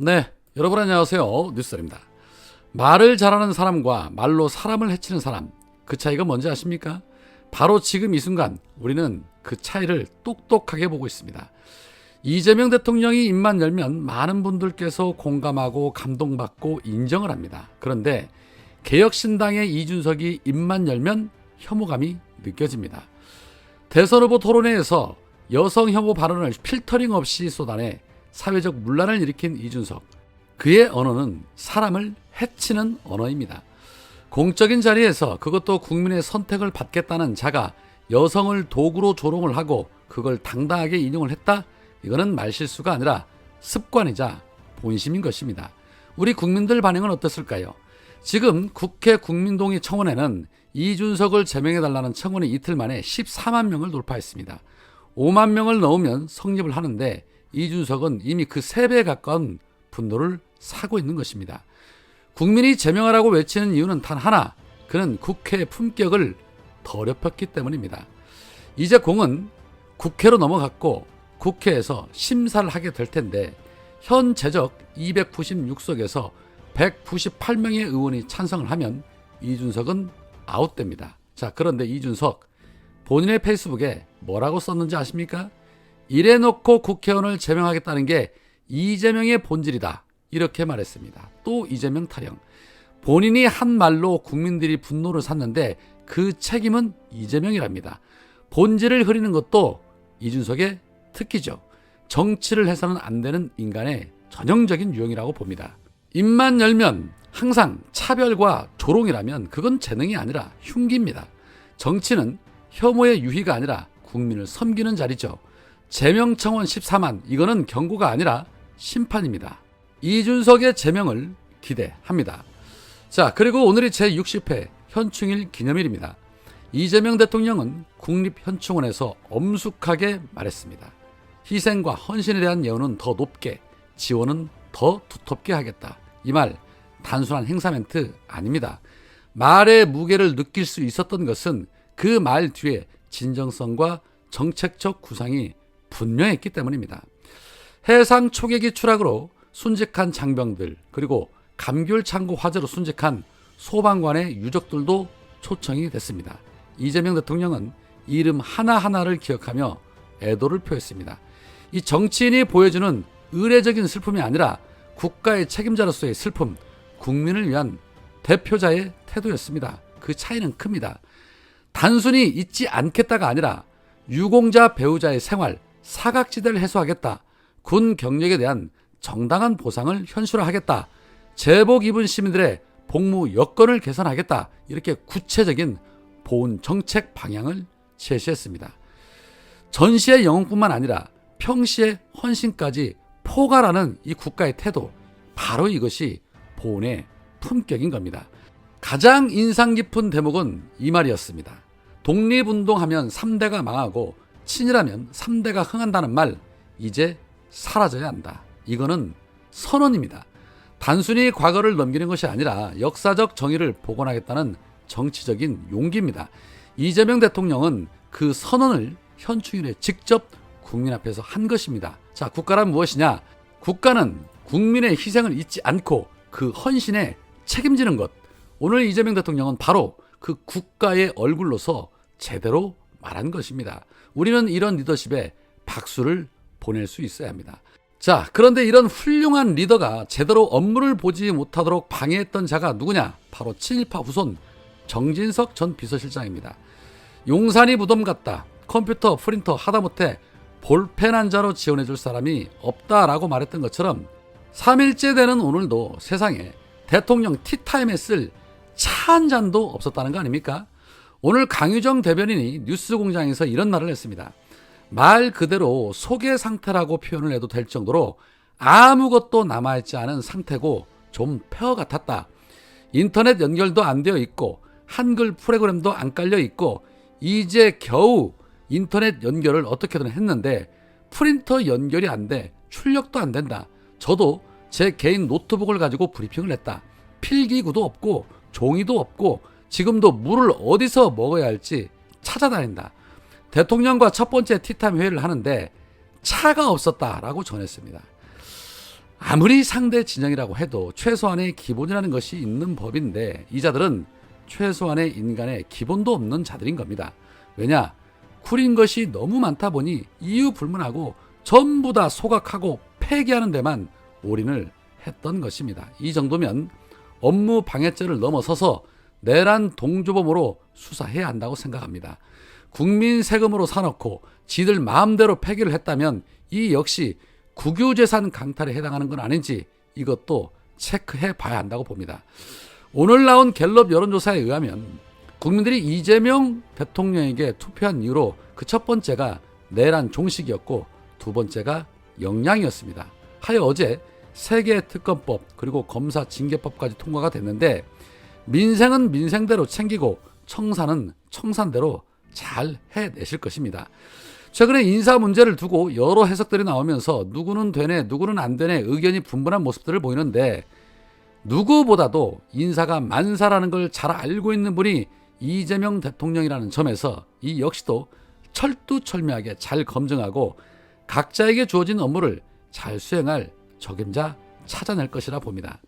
네, 여러분 안녕하세요. 뉴스입니다. 말을 잘하는 사람과 말로 사람을 해치는 사람, 그 차이가 뭔지 아십니까? 바로 지금 이 순간 우리는 그 차이를 똑똑하게 보고 있습니다. 이재명 대통령이 입만 열면 많은 분들께서 공감하고 감동받고 인정을 합니다. 그런데 개혁신당의 이준석이 입만 열면 혐오감이 느껴집니다. 대선 후보 토론회에서 여성 혐오 발언을 필터링 없이 쏟아내 사회적 문란을 일으킨 이준석. 그의 언어는 사람을 해치는 언어입니다. 공적인 자리에서 그것도 국민의 선택을 받겠다는 자가 여성을 도구로 조롱을 하고 그걸 당당하게 인용을 했다? 이거는 말실수가 아니라 습관이자 본심인 것입니다. 우리 국민들 반응은 어떻을까요? 지금 국회 국민동의 청원에는 이준석을 제명해달라는 청원이 이틀 만에 14만 명을 돌파했습니다. 5만 명을 넣으면 성립을 하는데 이준석은 이미 그 3배에 가까운 분노를 사고 있는 것입니다. 국민이 제명하라고 외치는 이유는 단 하나, 그는 국회의 품격을 더럽혔기 때문입니다. 이제 공은 국회로 넘어갔고 국회에서 심사를 하게 될 텐데 현 제적 296석에서 198명의 의원이 찬성을 하면 이준석은 아웃됩니다. 자, 그런데 이준석 본인의 페이스북에 뭐라고 썼는지 아십니까? 이래놓고 국회의원을 제명하겠다는 게 이재명의 본질이다. 이렇게 말했습니다. 또 이재명 타령. 본인이 한 말로 국민들이 분노를 샀는데 그 책임은 이재명이랍니다. 본질을 흐리는 것도 이준석의 특기죠. 정치를 해서는 안 되는 인간의 전형적인 유형이라고 봅니다. 입만 열면 항상 차별과 조롱이라면 그건 재능이 아니라 흉기입니다. 정치는 혐오의 유희가 아니라 국민을 섬기는 자리죠. 제명청원 14만, 이거는 경고가 아니라 심판입니다. 이준석의 제명을 기대합니다. 자, 그리고 오늘이 제60회 현충일 기념일입니다. 이재명 대통령은 국립현충원에서 엄숙하게 말했습니다. 희생과 헌신에 대한 예우는 더 높게, 지원은 더 두텁게 하겠다. 이 말 단순한 행사 멘트 아닙니다. 말의 무게를 느낄 수 있었던 것은 그 말 뒤에 진정성과 정책적 구상이 분명했기 때문입니다. 해상 초계기 추락으로 순직한 장병들, 그리고 감귤 창고 화재로 순직한 소방관의 유족들도 초청이 됐습니다. 이재명 대통령은 이름 하나하나를 기억하며 애도를 표했습니다. 이 정치인이 보여주는 의례적인 슬픔이 아니라 국가의 책임자로서의 슬픔, 국민을 위한 대표자의 태도였습니다. 그 차이는 큽니다. 단순히 잊지 않겠다가 아니라 유공자 배우자의 생활, 사각지대를 해소하겠다. 군 경력에 대한 정당한 보상을 현실화하겠다. 제복 입은 시민들의 복무 여건을 개선하겠다. 이렇게 구체적인 보훈 정책 방향을 제시했습니다. 전시의 영웅뿐만 아니라 평시의 헌신까지 포괄하는 이 국가의 태도, 바로 이것이 보훈의 품격인 겁니다. 가장 인상 깊은 대목은 이 말이었습니다. 독립운동하면 3대가 망하고 친일하면 3대가 흥한다는 말, 이제 사라져야 한다. 이거는 선언입니다. 단순히 과거를 넘기는 것이 아니라 역사적 정의를 복원하겠다는 정치적인 용기입니다. 이재명 대통령은 그 선언을 현충일에 직접 국민 앞에서 한 것입니다. 자, 국가란 무엇이냐? 국가는 국민의 희생을 잊지 않고 그 헌신에 책임지는 것. 오늘 이재명 대통령은 바로 그 국가의 얼굴로서 제대로 말한 것입니다. 우리는 이런 리더십에 박수를 보낼 수 있어야 합니다. 자, 그런데 이런 훌륭한 리더가 제대로 업무를 보지 못하도록 방해했던 자가 누구냐? 바로 친일파 후손 정진석 전 비서실장입니다. 용산이 무덤 같다. 컴퓨터, 프린터 하다못해 볼펜 한 자로 지원해줄 사람이 없다라고 말했던 것처럼 3일째 되는 오늘도 세상에 대통령 티타임에 쓸 차 한 잔도 없었다는 거 아닙니까? 오늘 강유정 대변인이 뉴스공장에서 이런 말을 했습니다. 말 그대로 소개 상태라고 표현을 해도 될 정도로 아무것도 남아있지 않은 상태고 좀 폐허 같았다. 인터넷 연결도 안 되어 있고 한글 프로그램도 안 깔려 있고 이제 겨우 인터넷 연결을 어떻게든 했는데 프린터 연결이 안 돼. 출력도 안 된다. 저도 제 개인 노트북을 가지고 브리핑을 했다. 필기구도 없고 종이도 없고 지금도 물을 어디서 먹어야 할지 찾아다닌다. 대통령과 첫 번째 티타임 회의를 하는데 차가 없었다라고 전했습니다. 아무리 상대 진영이라고 해도 최소한의 기본이라는 것이 있는 법인데 이 자들은 최소한의 인간의 기본도 없는 자들인 겁니다. 왜냐? 쿨인 것이 너무 많다 보니 이유 불문하고 전부 다 소각하고 폐기하는 데만 올인을 했던 것입니다. 이 정도면 업무 방해죄를 넘어서서 내란 동조범으로 수사해야 한다고 생각합니다. 국민 세금으로 사놓고 지들 마음대로 폐기를 했다면 이 역시 국유재산 강탈에 해당하는 건 아닌지 이것도 체크해 봐야 한다고 봅니다. 오늘 나온 갤럽 여론조사에 의하면 국민들이 이재명 대통령에게 투표한 이유로 그 첫 번째가 내란 종식이었고 두 번째가 역량이었습니다. 하여 어제 세계 특검법 그리고 검사 징계법까지 통과가 됐는데 민생은 민생대로 챙기고 청산은 청산대로 잘 해내실 것입니다. 최근에 인사 문제를 두고 여러 해석들이 나오면서 누구는 되네 누구는 안 되네 의견이 분분한 모습들을 보이는데 누구보다도 인사가 만사라는 걸 잘 알고 있는 분이 이재명 대통령이라는 점에서 이 역시도 철두철미하게 잘 검증하고 각자에게 주어진 업무를 잘 수행할 적임자 찾아낼 것이라 봅니다.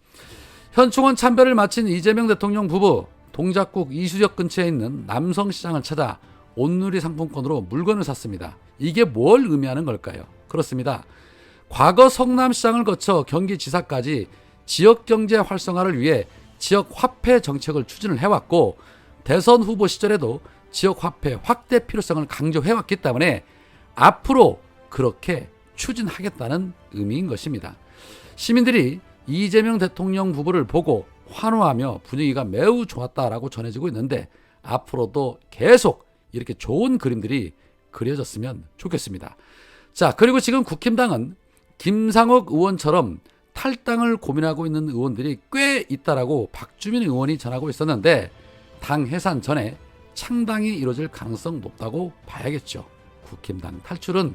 현충원 참배를 마친 이재명 대통령 부부 동작구 이수역 근처에 있는 남성시장을 찾아 온누리 상품권으로 물건을 샀습니다. 이게 뭘 의미하는 걸까요? 그렇습니다. 과거 성남시장을 거쳐 경기지사까지 지역경제 활성화를 위해 지역화폐 정책을 추진을 해왔고 대선 후보 시절에도 지역화폐 확대 필요성을 강조해왔기 때문에 앞으로 그렇게 추진하겠다는 의미인 것입니다. 시민들이 이재명 대통령 부부를 보고 환호하며 분위기가 매우 좋았다라고 전해지고 있는데 앞으로도 계속 이렇게 좋은 그림들이 그려졌으면 좋겠습니다. 자, 그리고 지금 국힘당은 김상욱 의원처럼 탈당을 고민하고 있는 의원들이 꽤 있다라고 박주민 의원이 전하고 있었는데 당 해산 전에 창당이 이루어질 가능성 높다고 봐야겠죠. 국힘당 탈출은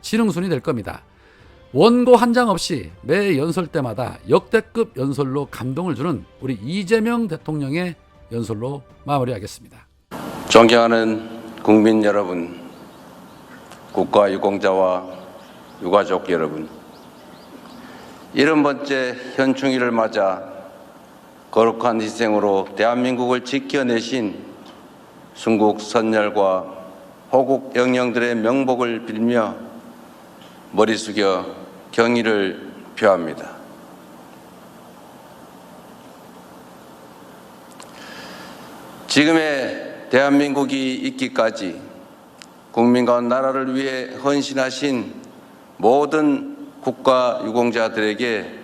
지능순이 될 겁니다. 원고 한 장 없이 매 연설 때마다 역대급 연설로 감동을 주는 우리 이재명 대통령의 연설로 마무리하겠습니다. 존경하는 국민 여러분, 국가유공자와 유가족 여러분, 70번째 현충일을 맞아 거룩한 희생으로 대한민국을 지켜내신 순국 선열과 호국 영령들의 명복을 빌며 머리 숙여 경의를 표합니다. 지금의 대한민국이 있기까지 국민과 나라를 위해 헌신하신 모든 국가 유공자들에게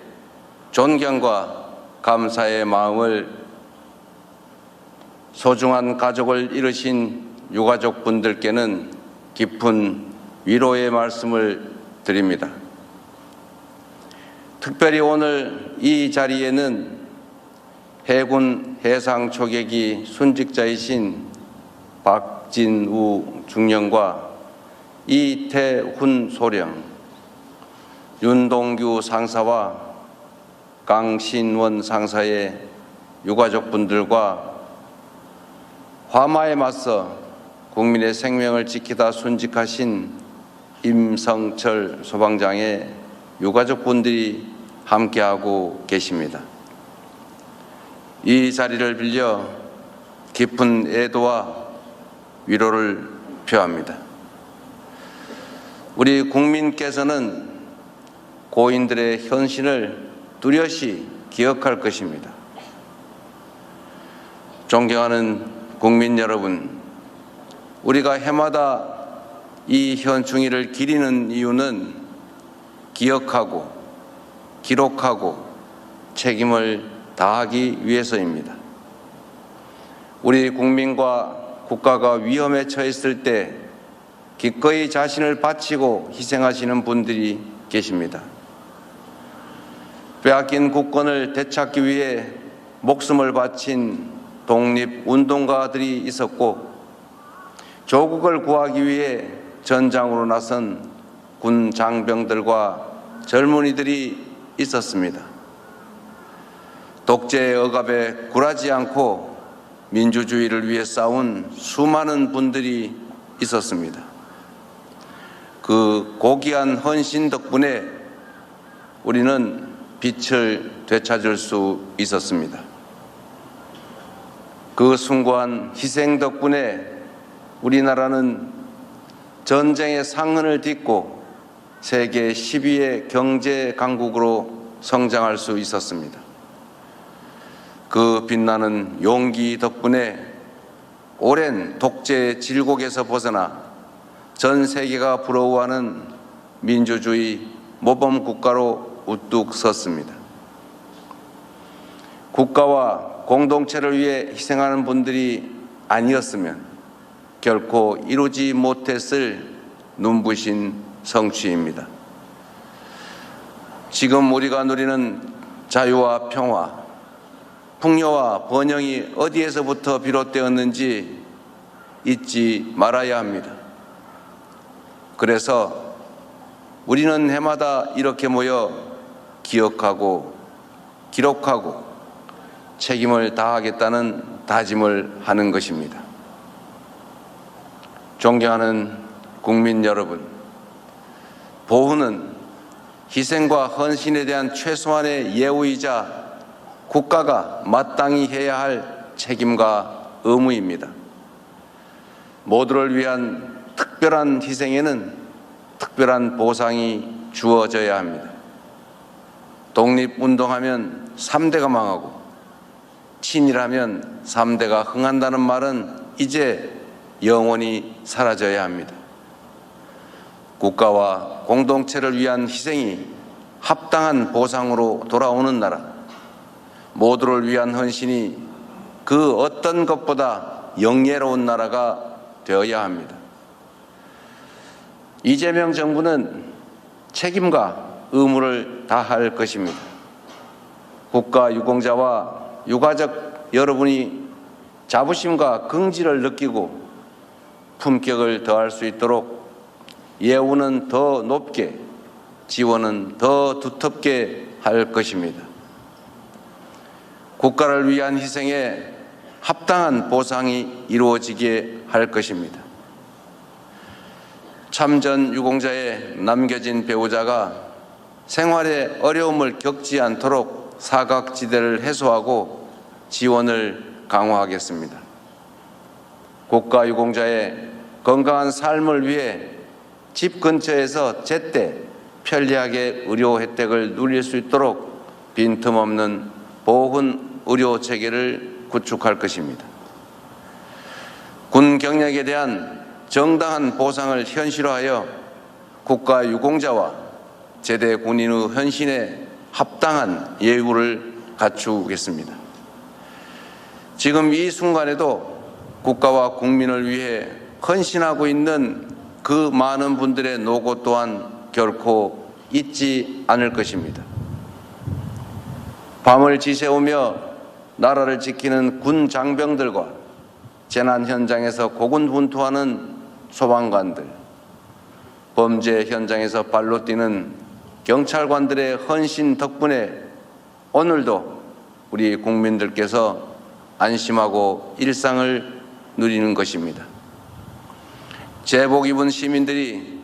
존경과 감사의 마음을 소중한 가족을 잃으신 유가족분들께는 깊은 위로의 말씀을 드립니다. 특별히 오늘 이 자리에는 해군 해상 초계기 순직자이신 박진우 중령과 이태훈 소령, 윤동규 상사와 강신원 상사의 유가족분들과 화마에 맞서 국민의 생명을 지키다 순직하신 임성철 소방장의 유가족분들이 함께하고 계십니다. 이 자리를 빌려 깊은 애도와 위로를 표합니다. 우리 국민께서는 고인들의 헌신을 뚜렷이 기억할 것입니다. 존경하는 국민 여러분, 우리가 해마다 이 현충일을 기리는 이유는 기억하고 기록하고 책임을 다하기 위해서입니다. 우리 국민과 국가가 위험에 처했을 때 기꺼이 자신을 바치고 희생하시는 분들이 계십니다. 빼앗긴 국권을 되찾기 위해 목숨을 바친 독립운동가들이 있었고 조국을 구하기 위해 전장으로 나선 군 장병들과 젊은이들이 있었습니다. 독재의 억압에 굴하지 않고 민주주의를 위해 싸운 수많은 분들이 있었습니다. 그 고귀한 헌신 덕분에 우리는 빛을 되찾을 수 있었습니다. 그 숭고한 희생 덕분에 우리나라는 전쟁의 상흔을 딛고 세계 10위의 경제 강국으로 성장할 수 있었습니다. 그 빛나는 용기 덕분에 오랜 독재 질곡에서 벗어나 전 세계가 부러워하는 민주주의 모범 국가로 우뚝 섰습니다. 국가와 공동체를 위해 희생하는 분들이 아니었으면 결코 이루지 못했을 눈부신 성취입니다. 지금 우리가 누리는 자유와 평화, 풍요와 번영이 어디에서부터 비롯되었는지 잊지 말아야 합니다. 그래서 우리는 해마다 이렇게 모여 기억하고 기록하고 책임을 다하겠다는 다짐을 하는 것입니다. 존경하는 국민 여러분, 보훈은 희생과 헌신에 대한 최소한의 예우이자 국가가 마땅히 해야 할 책임과 의무입니다. 모두를 위한 특별한 희생에는 특별한 보상이 주어져야 합니다. 독립운동하면 3대가 망하고 친일하면 3대가 흥한다는 말은 이제 영원히 사라져야 합니다. 국가와 공동체를 위한 희생이 합당한 보상으로 돌아오는 나라, 모두를 위한 헌신이 그 어떤 것보다 영예로운 나라가 되어야 합니다. 이재명 정부는 책임과 의무를 다할 것입니다. 국가 유공자와 유가족 여러분이 자부심과 긍지를 느끼고 품격을 더할 수 있도록 예우는 더 높게, 지원은 더 두텁게 할 것입니다. 국가를 위한 희생에 합당한 보상이 이루어지게 할 것입니다. 참전 유공자의 남겨진 배우자가 생활에 어려움을 겪지 않도록 사각지대를 해소하고 지원을 강화하겠습니다. 국가 유공자의 건강한 삶을 위해 집 근처에서 제때 편리하게 의료 혜택을 누릴 수 있도록 빈틈없는 보훈 의료 체계를 구축할 것입니다. 군 경력에 대한 정당한 보상을 현실화하여 국가 유공자와 제대 군인의 헌신에 합당한 예우를 갖추겠습니다. 지금 이 순간에도 국가와 국민을 위해 헌신하고 있는 그 많은 분들의 노고 또한 결코 잊지 않을 것입니다. 밤을 지새우며 나라를 지키는 군 장병들과 재난 현장에서 고군분투하는 소방관들, 범죄 현장에서 발로 뛰는 경찰관들의 헌신 덕분에 오늘도 우리 국민들께서 안심하고 일상을 누리는 것입니다. 제복 입은 시민들이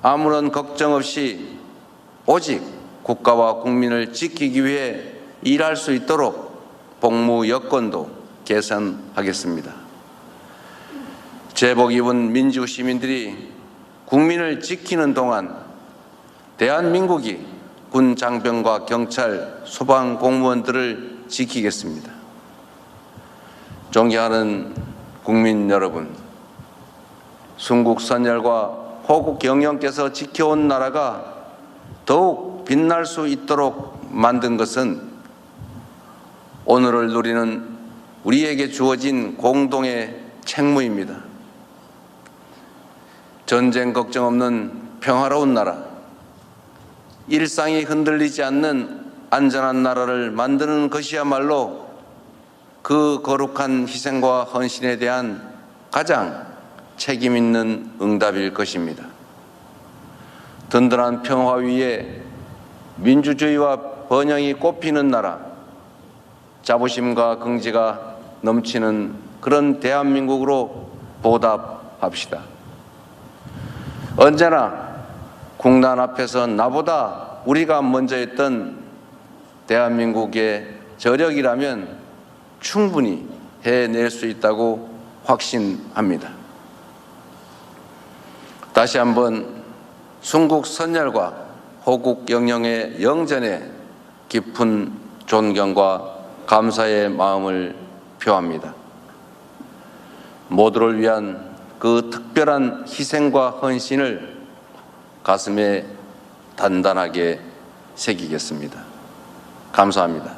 아무런 걱정 없이 오직 국가와 국민을 지키기 위해 일할 수 있도록 복무 여건도 개선하겠습니다. 제복 입은 민주 시민들이 국민을 지키는 동안 대한민국이 군 장병과 경찰, 소방 공무원들을 지키겠습니다. 존경하는 국민 여러분, 순국선열과 호국경영께서 지켜온 나라가 더욱 빛날 수 있도록 만든 것은 오늘을 누리는 우리에게 주어진 공동의 책무입니다. 전쟁 걱정 없는 평화로운 나라, 일상이 흔들리지 않는 안전한 나라를 만드는 것이야말로 그 거룩한 희생과 헌신에 대한 가장 책임 있는 응답일 것입니다. 든든한 평화 위에 민주주의와 번영이 꽃피는 나라, 자부심과 긍지가 넘치는 그런 대한민국으로 보답합시다. 언제나 국난 앞에서 나보다 우리가 먼저 했던 대한민국의 저력이라면 충분히 해낼 수 있다고 확신합니다. 다시 한번 순국 선열과 호국 영령의 영전에 깊은 존경과 감사의 마음을 표합니다. 모두를 위한 그 특별한 희생과 헌신을 가슴에 단단하게 새기겠습니다. 감사합니다.